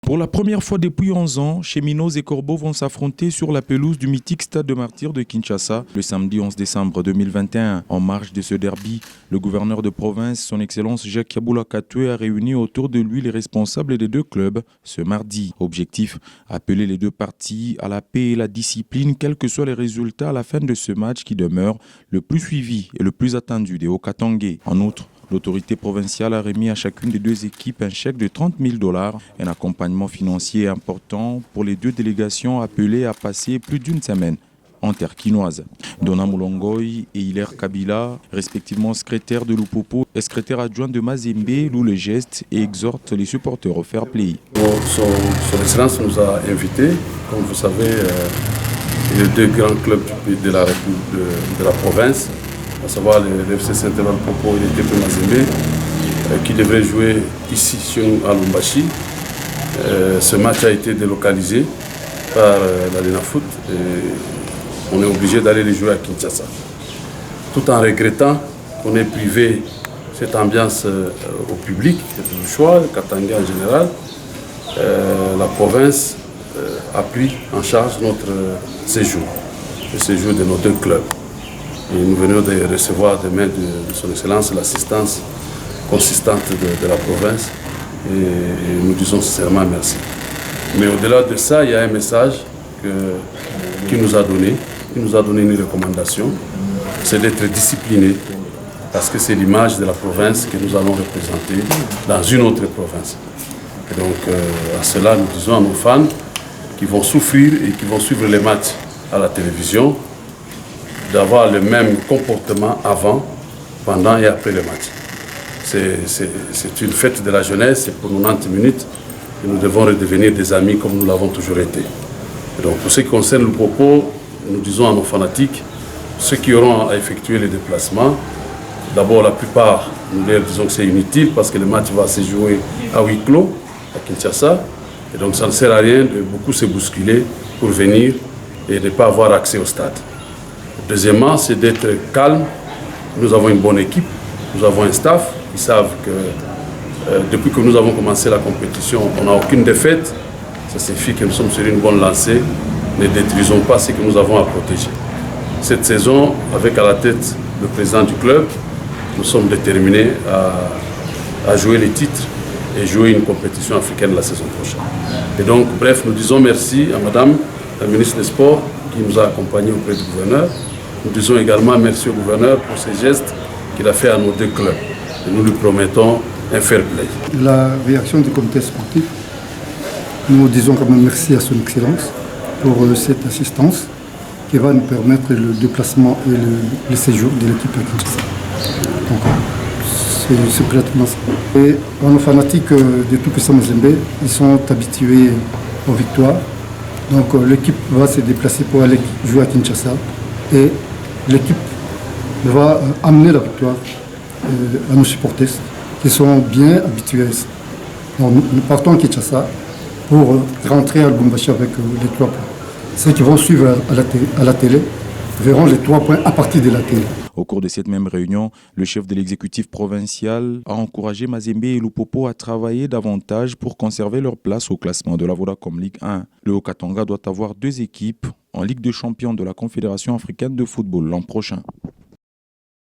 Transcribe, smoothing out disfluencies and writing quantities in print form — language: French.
Pour la première fois depuis 11 ans, Cheminots et Corbeaux vont s'affronter sur la pelouse du mythique Stade de Martyrs de Kinshasa le samedi 11 décembre 2021. En marge de ce derby, le gouverneur de province, son Excellence Jacques Kaboula Katoué, a réuni autour de lui les responsables des deux clubs ce mardi. Objectif, appeler les deux parties à la paix et la discipline, quels que soient les résultats à la fin de ce match qui demeure le plus suivi et le plus attendu des Haut-Katangais. En outre, l'autorité provinciale a remis à chacune des deux équipes un chèque de 30 000 $, un accompagnement financier important pour les deux délégations appelées à passer plus d'une semaine en terre quinoise. Dona Moulongoy et Hilaire Kabila, respectivement secrétaire de Lupopo et secrétaire adjoint de Mazembe, louent le geste et exhortent les supporters au fair play. Son Excellence nous a invités, comme vous savez, les deux grands clubs de la République de la province, à savoir le FC Saint-Étienne-Popo et le TP Mazembe, qui devraient jouer ici chez nous à Lumbashi. Ce match a été délocalisé par l'Arena Foot et on est obligé d'aller les jouer à Kinshasa. Tout en regrettant qu'on ait privé cette ambiance au public, le choix, le Katanga en général, la province a pris en charge notre séjour, le séjour de nos deux clubs. Et nous venons de recevoir demain de son Excellence l'assistance consistante de la province et nous disons sincèrement merci. Mais au-delà de ça, il y a un message qu'il nous a donné. Il nous a donné une recommandation, c'est d'être discipliné parce que c'est l'image de la province que nous allons représenter dans une autre province. Et donc à cela, nous disons à nos fans qui vont souffrir et qui vont suivre les matchs à la télévision, d'avoir le même comportement avant, pendant et après le match. C'est une fête de la jeunesse, c'est pour 90 minutes et nous devons redevenir des amis comme nous l'avons toujours été. Et donc pour ce qui concerne le propos, nous disons à nos fanatiques, ceux qui auront à effectuer les déplacements, d'abord la plupart, nous leur disons que c'est inutile parce que le match va se jouer à huis clos, à Kinshasa, et donc ça ne sert à rien de beaucoup se bousculer pour venir et ne pas avoir accès au stade. Deuxièmement, c'est d'être calme. Nous avons une bonne équipe, nous avons un staff. Ils savent que depuis que nous avons commencé la compétition, on n'a aucune défaite. Ça signifie que nous sommes sur une bonne lancée. Ne détruisons pas ce que nous avons à protéger. Cette saison, avec à la tête le président du club, nous sommes déterminés à jouer les titres et jouer une compétition africaine la saison prochaine. Et donc, bref, nous disons merci à Madame la ministre des Sports qui nous a accompagnés auprès du gouverneur. Nous disons également merci au gouverneur pour ces gestes qu'il a fait à nos deux clubs. Et nous lui promettons un fair play. La réaction du comité sportif, nous disons quand même merci à son Excellence pour cette assistance qui va nous permettre le déplacement et le séjour de l'équipe à Kinshasa. Donc, c'est pratiquement ça. Et nos fanatiques de Tout-Puissant Mazembe, ils sont habitués aux victoires. Donc l'équipe va se déplacer pour aller jouer à Kinshasa et l'équipe va amener la victoire à nos supporters qui sont bien habitués à ça. Donc, nous partons à Kinshasa pour rentrer à Lubumbashi avec les 3 points. Ceux qui vont suivre à la télé verront les 3 points à partir de la télé. Au cours de cette même réunion, le chef de l'exécutif provincial a encouragé Mazembe et Lupopo à travailler davantage pour conserver leur place au classement de la Vodacom Ligue 1. Le Haut-Katanga doit avoir 2 équipes en Ligue des champions de la Confédération africaine de football l'an prochain.